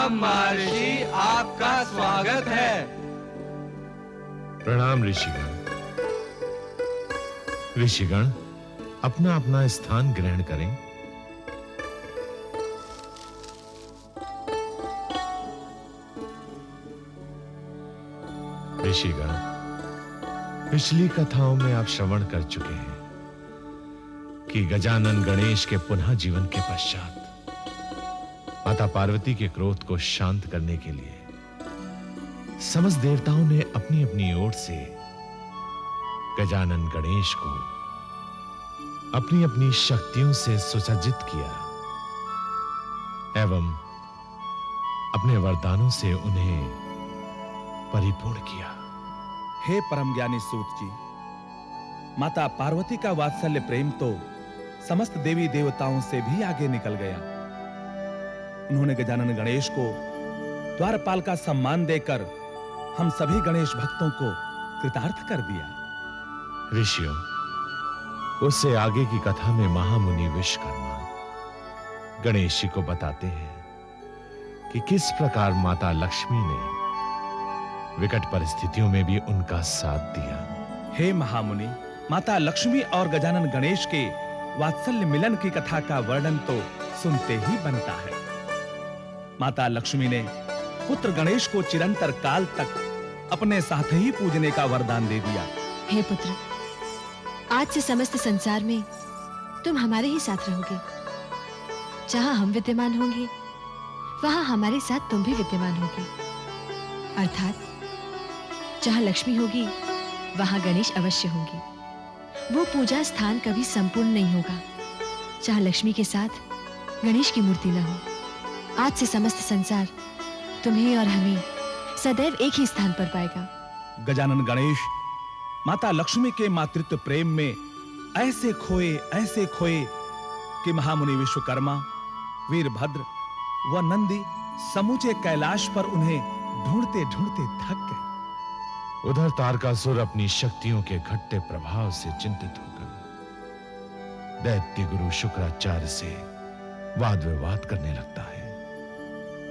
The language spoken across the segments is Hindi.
प्रणाम महर्षि, आपका स्वागत है। प्रणाम ऋषिगण। ऋषिगण अपना अपना स्थान ग्रहण करें। ऋषिगण, पिछली कथाओं में आप श्रवण कर चुके हैं कि गजानन गणेश के पुनः जीवन के पश्चात माता पार्वती के क्रोध को शांत करने के लिए समस्त देवताओं ने अपनी अपनी ओर से गजानन गणेश को अपनी अपनी शक्तियों से सुसज्जित किया एवं अपने वरदानों से उन्हें परिपूर्ण किया। हे परम ज्ञानी सूत जी, माता पार्वती का वात्सल्य प्रेम तो समस्त देवी देवताओं से भी आगे निकल गया। उन्होंने गजानन गणेश को द्वारपाल का सम्मान देकर हम सभी गणेश भक्तों को कृतार्थ कर दिया। ऋषियों, उससे आगे की कथा में महामुनि विश्वकर्मा गणेश जी को बताते हैं कि किस प्रकार माता लक्ष्मी ने विकट परिस्थितियों में भी उनका साथ दिया। हे महामुनि, माता लक्ष्मी और गजानन गणेश के वात्सल्य मिलन की कथा का वर्णन तो सुनते ही बनता है। माता लक्ष्मी ने पुत्र गणेश को चिरंतर काल तक अपने साथ ही पूजने का वरदान दे दिया। हे पुत्र, आज से समस्त संसार में तुम हमारे ही साथ रहोगे। जहां हम विद्यमान होंगे वहां हमारे साथ तुम भी विद्यमान होगे। अर्थात जहां लक्ष्मी होगी वहां गणेश अवश्य होंगे। वो पूजा स्थान कभी संपूर्ण नहीं होगा जहां लक्ष्मी के साथ गणेश की मूर्ति न हो। आज से समस्त संसार तुम्हें और हमें सदैव एक ही स्थान पर पाएगा। गजानन गणेश माता लक्ष्मी के मातृत्व प्रेम में ऐसे खोए कि महामुनि विश्वकर्मा, वीरभद्र व नंदी समूचे कैलाश पर उन्हें ढूंढते ढूंढते थक गए। उधर तारकासुर अपनी शक्तियों के घटते प्रभाव से चिंतित होकर दैत्य गुरु शुक्राचार्य से वाद विवाद करने लगता है,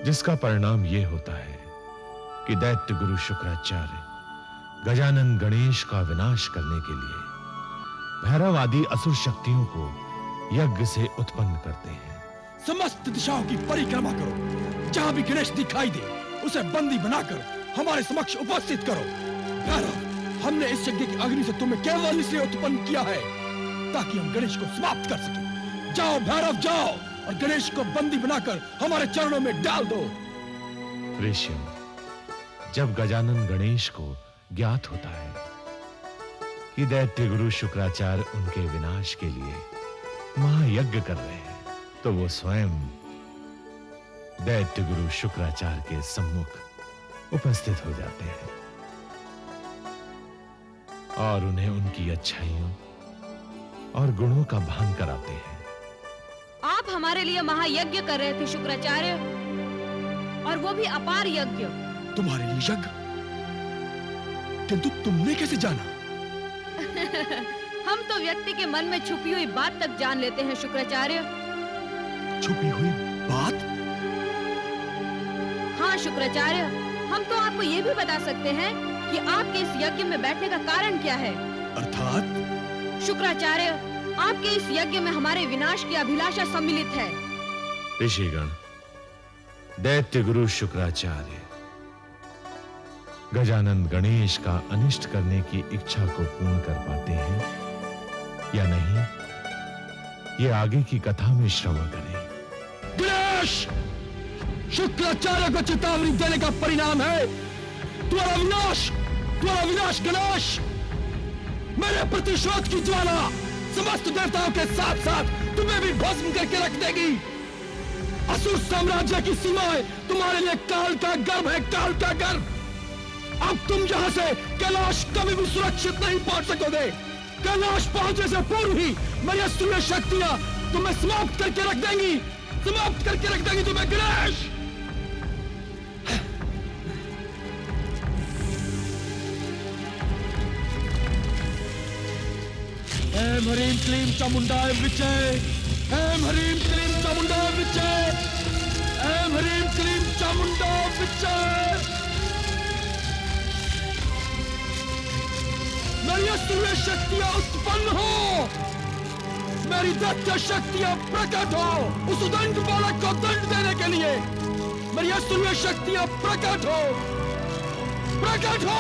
जिसका परिणाम यह होता है कि दैत्य गुरु शुक्राचार्य गजानन गणेश का विनाश करने के लिए भैरव आदि असुर शक्तियों को यज्ञ से उत्पन्न करते हैं। समस्त दिशाओं की परिक्रमा करो, जहां भी गणेश दिखाई दे उसे बंदी बनाकर हमारे समक्ष उपस्थित करो। भैरव, हमने इस यज्ञ की अग्नि से तुम्हें केवल इसलिए उत्पन्न किया है ताकि हम गणेश को समाप्त कर सकें। जाओ भैरव, जाओ और गणेश को बंदी बनाकर हमारे चरणों में डाल दो। ऋषियों, जब गजानन गणेश को ज्ञात होता है कि दैत्य गुरु शुक्राचार्य उनके विनाश के लिए महायज्ञ कर रहे हैं, तो वो स्वयं दैत्य गुरु शुक्राचार्य के सम्मुख उपस्थित हो जाते हैं और उन्हें उनकी अच्छाइयों और गुणों का भान कराते हैं। आप हमारे लिए महायज्ञ कर रहे थे शुक्राचार्य, और वो भी अपार यज्ञ। तुम्हारे लिए यज्ञ? किंतु तुमने कैसे जाना? हम तो व्यक्ति के मन में छुपी हुई बात तक जान लेते हैं शुक्राचार्य। छुपी हुई बात? हाँ शुक्राचार्य, हम तो आपको ये भी बता सकते हैं कि आपके इस यज्ञ में बैठने का कारण क्या है। अर्थात? शुक्राचार्य, आपके इस यज्ञ में हमारे विनाश की अभिलाषा सम्मिलित है। ऋषिगण, दैत्य गुरु शुक्राचार्य गजानन गणेश का अनिष्ट करने की इच्छा को पूर्ण कर पाते हैं या नहीं, ये आगे की कथा में श्रवण करें। गणेश, शुक्राचार्य को चेतावनी देने का परिणाम है तुम्हारा विनाश, तुम्हारा विनाश। गणेश, मेरे प्रतिशोध की ज्वाला समस्त देवताओं के साथ साथ तुम्हें भी भस्म करके रख देगी। असुर साम्राज्य की सीमाएं तुम्हारे लिए काल का गर्भ है, काल का गर्भ। अब तुम यहां से कैलाश कभी भी सुरक्षित नहीं पहुंच सकोगे। कैलाश पहुंचने से पूर्व ही मेरी असुर शक्तियां तुम्हें समाप्त करके रख देंगी, समाप्त करके रख देंगी तुम्हें। गणेश, ऐं ह्रीं क्लीं चामुंडाय विचय, ऐं ह्रीं क्लीं चामुंडाय विचय, ऐं ह्रीं क्लीं चामुंडाय निश्चय। मेरी असुर शक्तियां उत्पन्न हो, मेरी दैत्य शक्तियां प्रकट हो। उस दंड बालक को दंड देने के लिए मेरी असुर शक्तियां प्रकट हो, प्रकट हो।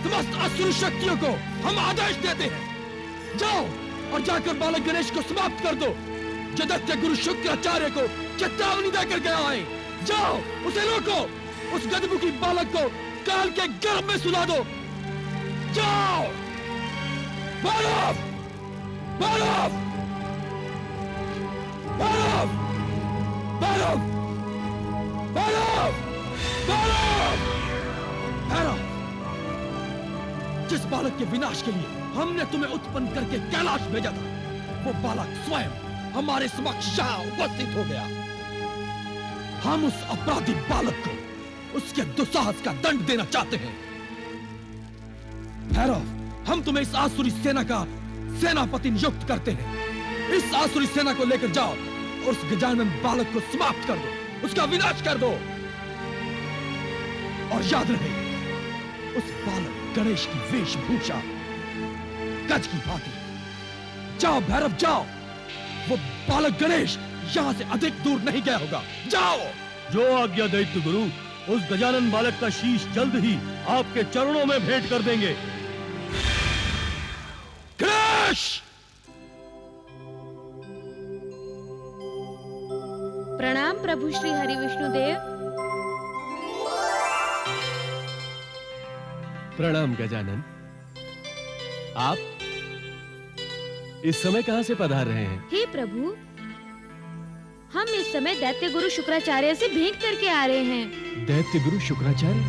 समस्त असुर शक्तियों को हम आदेश देते हैं, जाओ और जाकर बालक गणेश को समाप्त कर दो, जो दैत्य गुरु शुक्राचार्य को चेतावनी देकर गया है। जाओ उसे रोको, उस गदमुखी बालक को काल के गर्भ में सुला दो। जाओ भैरव, भैरव, भैरव, भैरव, भैरव, भैरव, भैरव। जिस बालक के विनाश के लिए हमने तुम्हें उत्पन्न करके कैलाश भेजा था, वो बालक स्वयं हमारे समक्ष यहाँ उपस्थित हो गया। हम उस अपराधी बालक को उसके दुस्साहस का दंड देना चाहते हैं। भैरव, हम तुम्हें इस आसुरी सेना का सेनापति नियुक्त करते हैं। इस आसुरी सेना को लेकर जाओ और उस गजानन बालक को समाप्त कर दो, उसका विनाश कर दो। और याद रहे, उस बालक गणेश की वेशभूषा गज की भांति। जाओ भैरव, जाओ, वो बालक गणेश यहां से अधिक दूर नहीं गया होगा। जाओ। जो आज्ञा दैत्य गुरु, उस गजानन बालक का शीश जल्द ही आपके चरणों में भेंट कर देंगे। गणेश! प्रणाम प्रभु श्री हरि विष्णुदेव। प्रणाम गजानन। आप इस समय कहां से पधार रहे हैं? हे प्रभु, हम इस समय दैत्य गुरु शुक्राचार्य से भेंट करके आ रहे हैं। दैत्य गुरु शुक्राचार्य?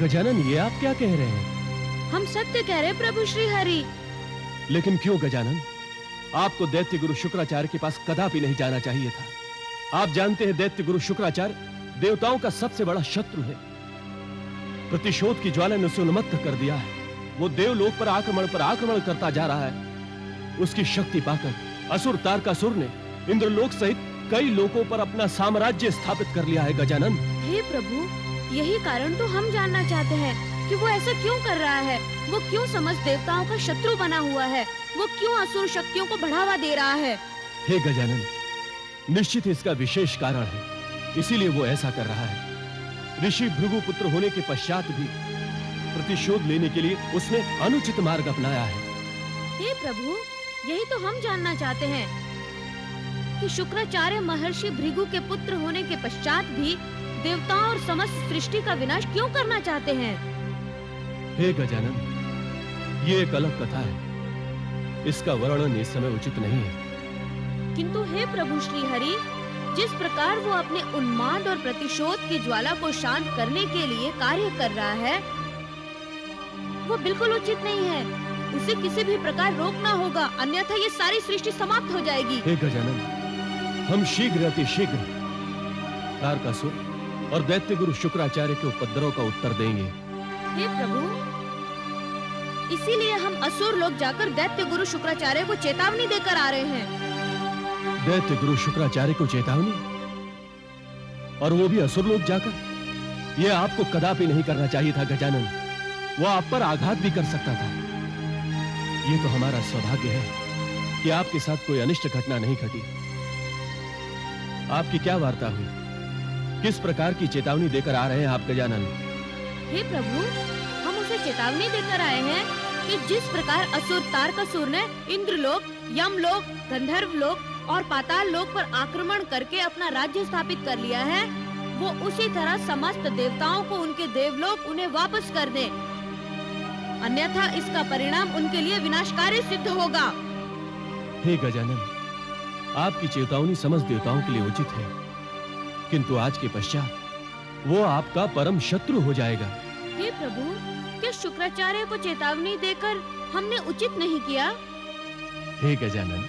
गजानन, ये आप क्या कह रहे हैं? हम सत्य कह रहे प्रभु श्री हरि। लेकिन क्यों गजानन? आपको दैत्य गुरु शुक्राचार्य के पास कदापि नहीं जाना चाहिए था। आप जानते हैं दैत्य गुरु शुक्राचार्य देवताओं का सबसे बड़ा शत्रु है। प्रतिशोध की ज्वाला ने उसे उन्मत्त कर दिया है। वो देवलोक पर आक्रमण करता जा रहा है। उसकी शक्ति पाकर असुर तारकासुर ने इंद्रलोक सहित कई लोकों पर अपना साम्राज्य स्थापित कर लिया है गजानन। हे प्रभु, यही कारण तो हम जानना चाहते हैं कि वो ऐसा क्यों कर रहा है। वो क्यों समस्त देवताओं का शत्रु बना हुआ है। वो क्यों असुर शक्तियों को बढ़ावा दे रहा है। हे गजानन, निश्चित इसका विशेष कारण है, इसीलिए वो ऐसा कर रहा है। ऋषि भृगु पुत्र होने के पश्चात भी प्रतिशोध लेने के लिए उसने अनुचित मार्ग अपनाया है। हे प्रभु, यही तो हम जानना चाहते हैं कि शुक्राचार्य महर्षि भृगु के पुत्र होने के पश्चात भी देवताओं और समस्त सृष्टि का विनाश क्यों करना चाहते हैं। हे गजानन, ये एक अलग कथा है, इसका वर्णन इस समय उचित नहीं है। किंतु हे प्रभु श्री हरि, जिस प्रकार वो अपने उन्माद और प्रतिशोध की ज्वाला को शांत करने के लिए कार्य कर रहा है, वो बिल्कुल उचित नहीं है। उसे किसी भी प्रकार रोकना होगा, अन्यथा ये सारी सृष्टि समाप्त हो जाएगी। हे गजानन, हम शीघ्र अतिशीघ्र तारकासुर और दैत्य गुरु शुक्राचार्य के उपद्रव का उत्तर देंगे। हे प्रभु, इसीलिए हम असुर लोग जाकर दैत्य गुरु शुक्राचार्य को चेतावनी देकर आ रहे हैं। दैत्य गुरु शुक्राचार्य को चेतावनी? और वो भी असुर लोग जाकर? यह आपको कदापि नहीं करना चाहिए था गजानन। वो आप पर आघात भी कर सकता था। ये तो हमारा सौभाग्य है कि आपके साथ कोई अनिष्ट घटना नहीं घटी। आपकी क्या वार्ता हुई? किस प्रकार की चेतावनी देकर आ रहे हैं आप गजानन? हे प्रभु, हम उसे चेतावनी देकर आए हैं कि जिस प्रकार असुर तारकासुर ने इंद्रलोक, यमलोक, गंधर्व लोक और पाताल लोक पर आक्रमण करके अपना राज्य स्थापित कर लिया है, वो उसी तरह समस्त देवताओं को उनके देवलोक उन्हें वापस कर दे, अन्यथा इसका परिणाम उनके लिए विनाशकारी सिद्ध होगा। हे गजानन, आपकी चेतावनी समस्त देवताओं के लिए उचित है, किंतु आज के पश्चात वो आपका परम शत्रु हो जाएगा। हे प्रभु, क्या शुक्राचार्य को चेतावनी देकर हमने उचित नहीं किया? हे गजानन,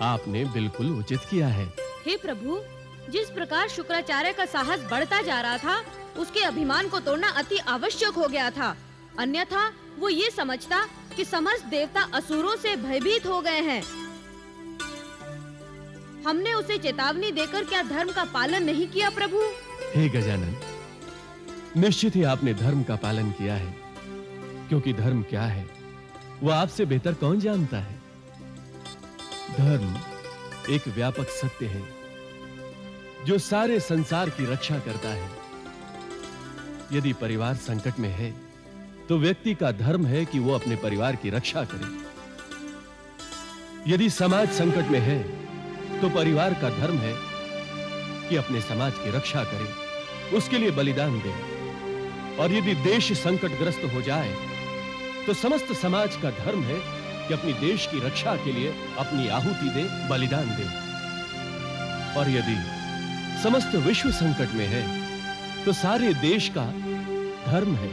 आपने बिल्कुल उचित किया है। हे प्रभु, जिस प्रकार शुक्राचार्य का साहस बढ़ता जा रहा था, उसके अभिमान को तोड़ना अति आवश्यक हो गया था। अन्यथा वो ये समझता कि समस्त देवता असुरों से भयभीत हो गए हैं। हमने उसे चेतावनी देकर क्या धर्म का पालन नहीं किया प्रभु? हे गजानन, निश्चित ही आपने धर्म का पालन किया है, क्योंकि धर्म क्या है वह आपसे बेहतर कौन जानता है। धर्म एक व्यापक सत्य है जो सारे संसार की रक्षा करता है। यदि परिवार संकट में है तो व्यक्ति का धर्म है कि वो अपने परिवार की रक्षा करे। यदि समाज संकट में है तो परिवार का धर्म है कि अपने समाज की रक्षा करे, उसके लिए बलिदान दे। और यदि देश संकटग्रस्त हो जाए तो समस्त समाज का धर्म है कि अपनी देश की रक्षा के लिए अपनी आहुति दे, बलिदान दे। और यदि समस्त विश्व संकट में है तो सारे देश का धर्म है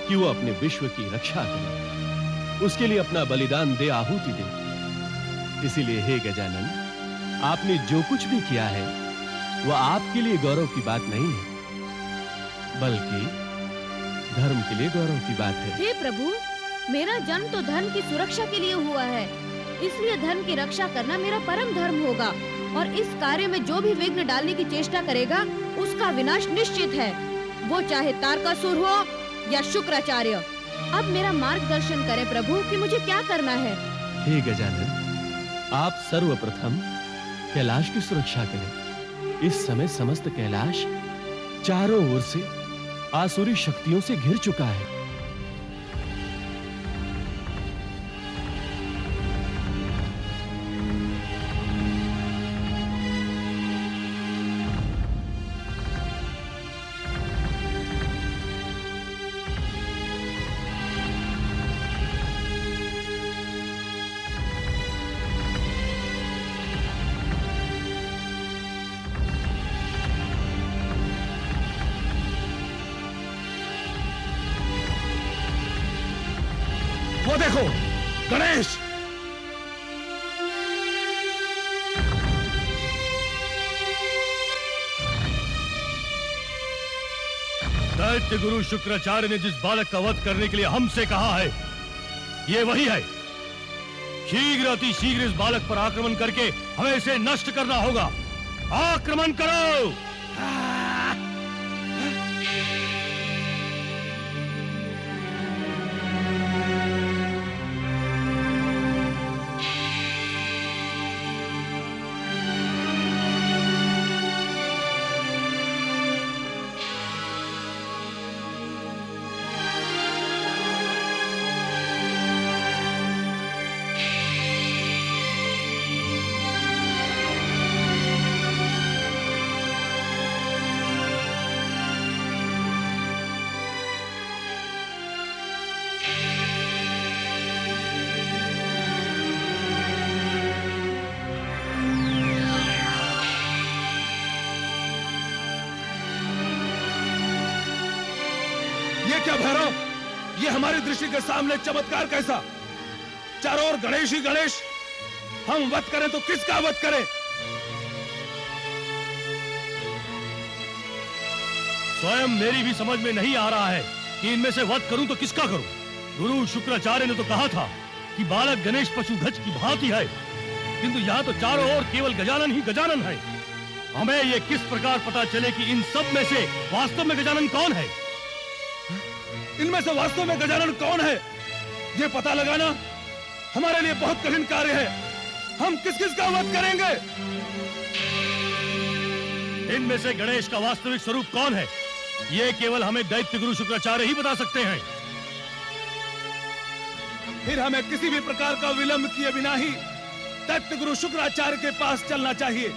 कि वो अपने विश्व की रक्षा करे, उसके लिए अपना बलिदान दे, आहुति दे। इसीलिए हे गजानन, आपने जो कुछ भी किया है वह आपके लिए गौरव की बात नहीं है, बल्कि धर्म के लिए गौरव की बात है। हे प्रभु, मेरा जन्म तो धर्म की सुरक्षा के लिए हुआ है, इसलिए धर्म की रक्षा करना मेरा परम धर्म होगा। और इस कार्य में जो भी विघ्न डालने की चेष्टा करेगा उसका विनाश निश्चित है, वो चाहे तारकासुर हो या शुक्राचार्य। अब मेरा मार्गदर्शन करें प्रभु कि मुझे क्या करना है। हे गजानन, आप सर्वप्रथम कैलाश की सुरक्षा करें। इस समय समस्त कैलाश चारों ओर से आसुरी शक्तियों से घिर चुका है। वो देखो, गणेश! दैत्य गुरु शुक्राचार्य ने जिस बालक का वध करने के लिए हमसे कहा है, ये वही है। शीघ्र, अति शीघ्र इस बालक पर आक्रमण करके हमें इसे नष्ट करना होगा। आक्रमण करो! ये क्या भैरव, ये हमारी दृष्टि के सामने चमत्कार कैसा? चारों ओर गणेश ही गणेश। हम वध करें तो किसका वध करें? स्वयं मेरी भी समझ में नहीं आ रहा है कि इनमें से वध करूं तो किसका करूं। गुरु शुक्राचार्य ने तो कहा था कि बालक गणेश पशुध्वज की भांति है, किंतु यहाँ तो चारों ओर केवल गजानन ही गजानन है। हमें ये किस प्रकार पता चले कि इन सब में से वास्तव में गजानन कौन है? इनमें से वास्तव में गजानन कौन है, ये पता लगाना हमारे लिए बहुत कठिन कार्य है। हम किस किस का वध करेंगे? इनमें से गणेश का वास्तविक स्वरूप कौन है, ये केवल हमें दैत्य गुरु शुक्राचार्य ही बता सकते हैं। फिर हमें किसी भी प्रकार का विलंब किए बिना ही दैत्य गुरु शुक्राचार्य के पास चलना चाहिए।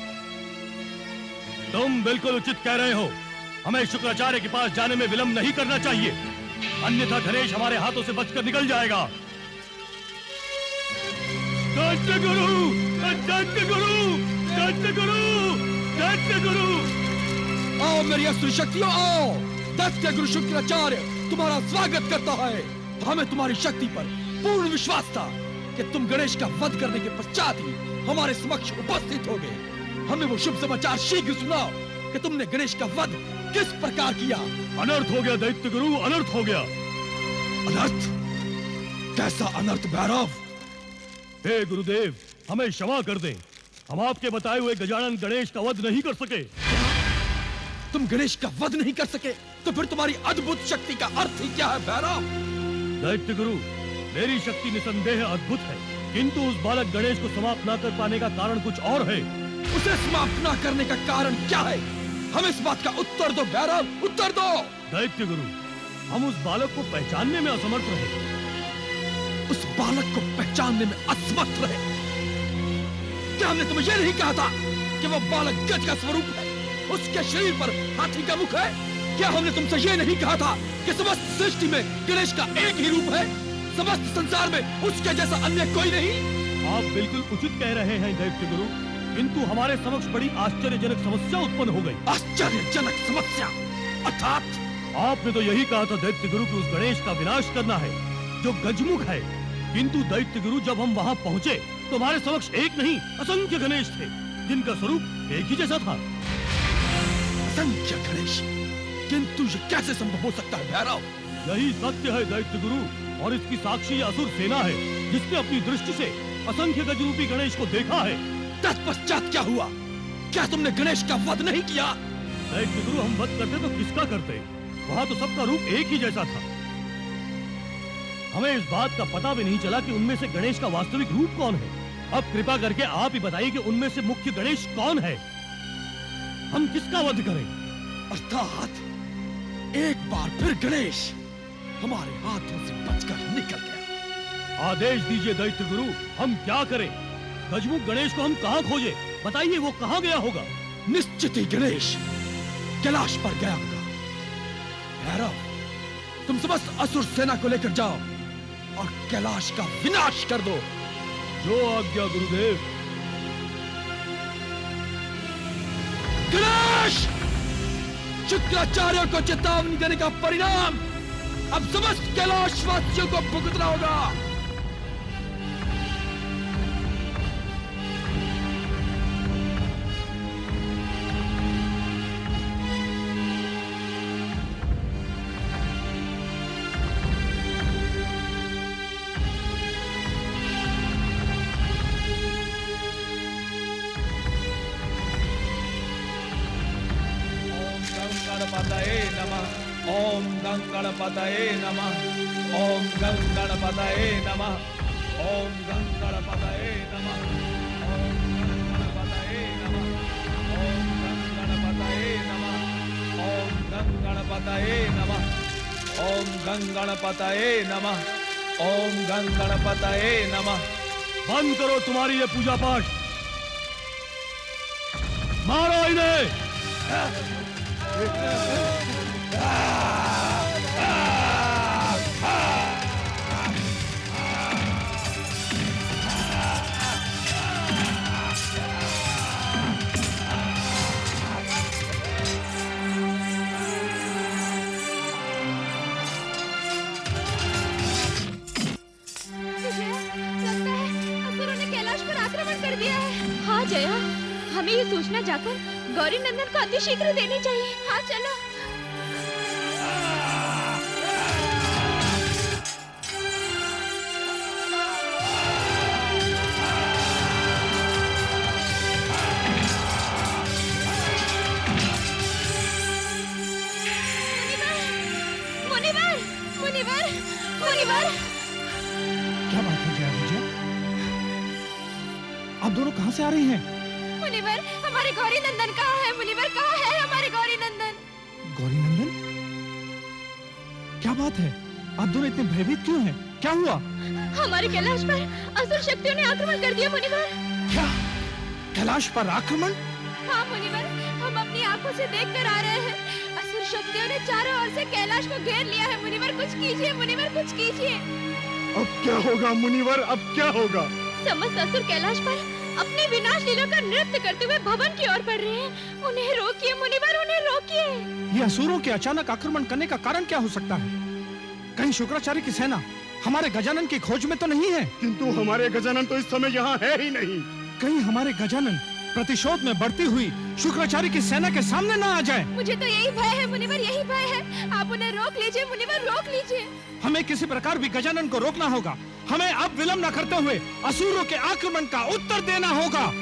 तुम बिल्कुल उचित कह रहे हो। हमें शुक्राचार्य के पास जाने में विलंब नहीं करना चाहिए, अन्यथा गणेश हमारे हाथों से बचकर निकल जाएगा। दैत्य गुरु, दैत्य गुरु, दैत्य गुरु, दैत्य गुरु! आओ मेरी असुर शक्तियों, आओ! दैत्य गुरु शुक्राचार्य तुम्हारा स्वागत करता है। हमें तुम्हारी शक्ति पर पूर्ण विश्वास था, कि तुम गणेश का वध करने के पश्चात ही हमारे समक्ष उपस्थित हो गए। हमें वो शुभ समाचार शीघ्र सुनाओ कि तुमने गणेश का वध किस प्रकार किया। अनर्थ हो गया दैत्य गुरु, अनर्थ हो गया। अनर्थ? कैसा अनर्थ भैरव? हे गुरुदेव, हमें क्षमा कर दें। हम आपके बताए हुए गजानन गणेश का वध नहीं कर सके। तुम गणेश का वध नहीं कर सके तो फिर तुम्हारी अद्भुत शक्ति का अर्थ ही क्या है भैरव? दैत्य गुरु, मेरी शक्ति निसंदेह अद्भुत है, किंतु उस बालक गणेश को समाप्त न कर पाने का कारण कुछ और है। उसे समाप्त न करने का कारण क्या है? हम इस बात का उत्तर दो भैरव, उत्तर दो। दैत्य गुरु, हम उस बालक को पहचानने में असमर्थ रहे। उस बालक को पहचानने में असमर्थ रहे? क्या हमने तुम्हें यह नहीं कहा था कि वो बालक गज का स्वरूप है, उसके शरीर पर हाथी का मुख है? क्या हमने तुमसे यह नहीं कहा था कि समस्त सृष्टि में गणेश का एक ही रूप है, समस्त संसार में उसके जैसा अन्य कोई नहीं? आप बिल्कुल उचित कह रहे हैं दैत्य गुरु, किंतु हमारे समक्ष बड़ी आश्चर्यजनक समस्या उत्पन्न हो गई। आश्चर्यजनक समस्या अर्थात? आपने तो यही कहा था दैत्य गुरु कि उस गणेश का विनाश करना है जो गजमुख है, किंतु दैत्य गुरु जब हम वहाँ पहुँचे तो हमारे समक्ष एक नहीं असंख्य गणेश थे, जिनका स्वरूप एक ही जैसा था। असंख्य गणेश? किंतु ये कैसे संभव हो सकता है भैरव? यही सत्य है दैत्य गुरु, और इसकी साक्षी असुर सेना है, जिसने अपनी दृष्टि से असंख्य गजरूपी गणेश को देखा है। तत्पश्चात क्या हुआ? क्या तुमने गणेश का वध नहीं किया? दैत्य गुरु, हम वध करते तो किसका करते? वहाँ तो सबका रूप एक ही जैसा था। हमें इस बात का पता भी नहीं चला कि उनमें से गणेश का वास्तविक रूप कौन है। अब कृपा करके आप ही बताइए कि उनमें से मुख्य गणेश कौन है, हम किसका वध करें? अर्थात एक बार फिर गणेश हमारे हाथों से बचकर निकल गया। आदेश दीजिए दैत्य गुरु, हम क्या करें? गजमुख गणेश को हम कहाँ खोजे? बताइए, वो कहाँ गया होगा? निश्चित ही गणेश कैलाश पर गया होगा। भैरव, तुम समस्त असुर सेना को लेकर जाओ और कैलाश का विनाश कर दो। जो आज्ञा गुरुदेव। गणेश! शुक्राचार्य को चेतावनी देने का परिणाम अब समस्त कैलाश वासियों को भुगतना होगा। गणपतये नमः। ओम गणपतये नमः। ओम गणपतये नमः। ओम गणपतये नमः। ओम गणपतये नमः। ओम गणपतये नमः। ओम गणपतये नमः। ओम गणपतये नमः। ओम गणपतये नमः। बंद करो तुम्हारी ये पूजा पाठ, मारो इन्हें। हाँ जया, हमें ये सूचना जाकर गौरी नंदन को अतिशीघ्र देनी चाहिए। हाँ चलो। मुनिवर, मुनिवर, मुनिवर। क्या बात है जया विजय? आप दोनों कहाँ से आ रही हैं? मुनिवर, हमारे गौरी नंदन कहाँ है? मुनिवर, कहाँ है हमारे गौरी नंदन? गौरी नंदन? क्या बात है? आप दोनों इतने भयभीत क्यों हैं? क्या हुआ? हमारे कैलाश पर असुर शक्तियों ने आक्रमण कर दिया मुनिवर। क्या? कैलाश पर आक्रमण? हाँ मुनिवर, हम अपनी आंखों से देखकर आ रहे हैं। असुर शक्तियों ने चारों ओर से कैलाश को घेर लिया है। मुनिवर कुछ कीजिए, मुनिवर कुछ कीजिए। अब क्या होगा मुनिवर? अब क्या होगा? समस्त असुर कैलाश पर अपनी विनाश लीला का नृत्य करते हुए भवन की ओर बढ़ रहे हैं। उन्हें रोकिए मुनिवर, उन्हें रोकिए। ये असुरों के अचानक आक्रमण करने का कारण क्या हो सकता है? कहीं शुक्राचार्य की सेना हमारे गजानन की खोज में तो नहीं है। किंतु हमारे गजानन तो इस समय यहाँ है ही नहीं। कहीं हमारे गजानन प्रतिशोध में बढ़ती हुई शुक्राचार्य की सेना के सामने ना आ जाए। मुझे तो यही भय है मुनिवर, यही भय है। आप उन्हें रोक लीजिए मुनिवर, रोक लीजिए। हमें किसी प्रकार भी गजानन को रोकना होगा। हमें अब विलंब न करते हुए असुरों के आक्रमण का उत्तर देना होगा।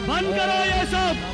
बंद करो ये सब।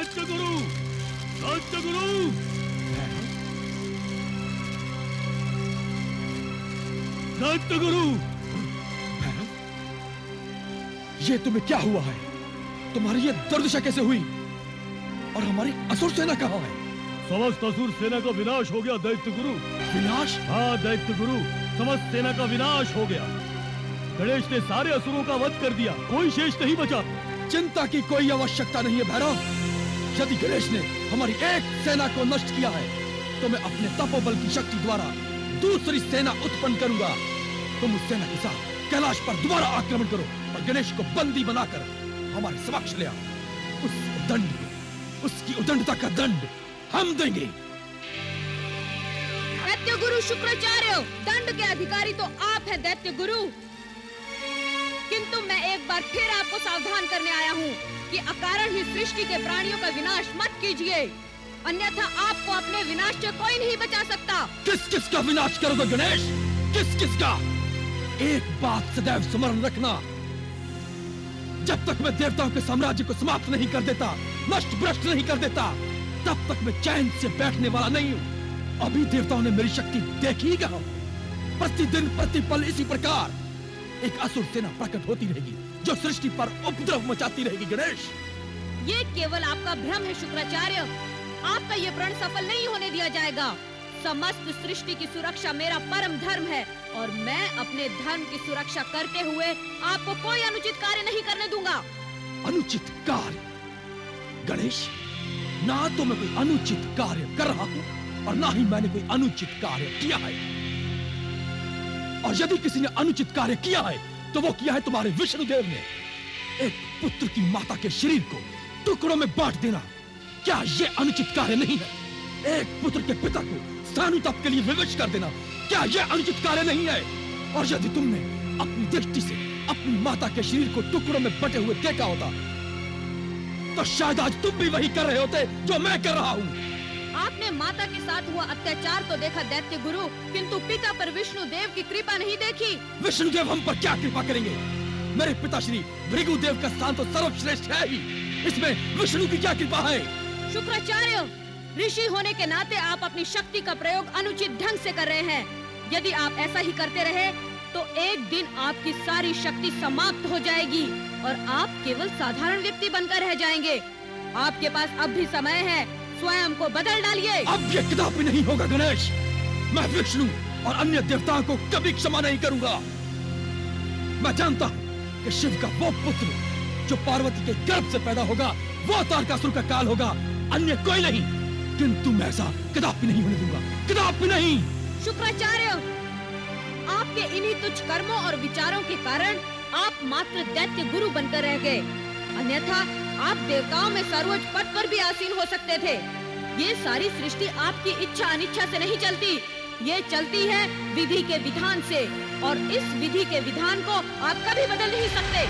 दैत्य गुरु, दैत्य गुरु। दैत्य गुरु, ये तुम्हें क्या हुआ है? तुम्हारी ये दुर्दशा कैसे हुई? और हमारी असुर सेना कहाँ है? समस्त असुर सेना का विनाश हो गया दैत्य गुरु। विनाश? हाँ दैत्य गुरु, समस्त सेना का विनाश हो गया। गणेश ने सारे असुरों का वध कर दिया, कोई शेष नहीं बचा। चिंता की कोई आवश्यकता नहीं है भैरव। यदि गणेश ने हमारी एक सेना को नष्ट किया है तो मैं अपने तपोबल की शक्ति द्वारा दूसरी सेना उत्पन्न करूंगा। तुम उस सेना के साथ कैलाश पर दोबारा आक्रमण करो और गणेश को बंदी बनाकर हमारे समक्ष ले आओ। उसकी उदंडता का दंड हम देंगे। दैत्य गुरु शुक्राचार्य, दंड के अधिकारी तो आप हैं दैत्य गुरु। किंतु मैं एक बार फिर आपको सावधान करने आया हूँ कि अकारण ही सृष्टि के प्राणियों का विनाश मत कीजिए, अन्यथा आपको अपने विनाश से कोई नहीं बचा सकता। किस किस का विनाश करोगे गणेश? किस किस का? एक बात सदैव स्मरण रखना, जब तक मैं देवताओं के साम्राज्य को समाप्त नहीं कर देता, नष्ट भ्रष्ट नहीं कर देता, तब तक मैं चैन से बैठने वाला नहीं हूँ। अभी देवताओं ने मेरी शक्ति देखी ही कहा। प्रतिदिन प्रतिपल इसी प्रकार एक असुर सेना प्रकट होती रहेगी जो सृष्टि पर उपद्रव मचाती रहेगी। गणेश, ये केवल आपका भ्रम है शुक्राचार्य। आपका ये प्रण सफल नहीं होने दिया जाएगा। समस्त सृष्टि की सुरक्षा मेरा परम धर्म है और मैं अपने धर्म की सुरक्षा करते हुए आपको कोई अनुचित कार्य नहीं करने दूंगा। अनुचित कार्य? गणेश, ना तो मैं कोई अनुचित कार्य कर रहा हूँ और ना ही मैंने कोई अनुचित कार्य किया है। और यदि किसी ने अनुचित कार्य किया है तो वो किया है तुम्हारे विष्णुदेव ने। एक पुत्र की माता के शरीर को टुकड़ों में बांट देना, क्या ये अनुचित कार्य नहीं है? एक पुत्र के पिता को स्थानुताप के लिए विवश कर देना, क्या यह अनुचित कार्य नहीं है? और यदि तुमने अपनी दृष्टि से अपनी माता के शरीर को टुकड़ों में बटे हुए देखा होता तो शायद आज तुम भी वही कर रहे होते जो मैं कर रहा हूँ। आपने माता के साथ हुआ अत्याचार तो देखा दैत्य गुरु, किंतु पिता पर विष्णुदेव की कृपा नहीं देखी। विष्णुदेव हम पर क्या कृपा करेंगे? मेरे पिता श्री भृगुदेव का स्थान तो सर्वश्रेष्ठ है ही, इसमें विष्णु की क्या कृपा है? शुक्राचार्य, ऋषि होने के नाते आप अपनी शक्ति का प्रयोग अनुचित ढंग से कर रहे हैं। यदि आप ऐसा ही करते रहे तो एक दिन आपकी सारी शक्ति समाप्त हो जाएगी और आप केवल साधारण व्यक्ति बनकर रह जाएंगे। आपके पास अब भी समय है, स्वयं को बदल डालिए। अब ये कदापि नहीं होगा गणेश। मैं विष्णु और अन्य देवताओं को कभी क्षमा नहीं करूंगा। मैं जानता हूँ कि शिव का वो पुत्र जो पार्वती के गर्भ से पैदा होगा वो तारकासुर का काल होगा, अन्य कोई नहीं। किंतु मैं ऐसा कदापि नहीं होने दूंगा, कदापि नहीं। शुक्राचार्य, आपके इन्हीं तुच्छ कर्मों और विचारों के कारण आप मात्र दैत्य गुरु बनकर रह गए, अन्यथा आप देवताओं में सर्वोच्च पद पर भी आसीन हो सकते थे। ये सारी सृष्टि आपकी इच्छा अनिच्छा से नहीं चलती, ये चलती है विधि के विधान से, और इस विधि के विधान को आप कभी बदल नहीं सकते।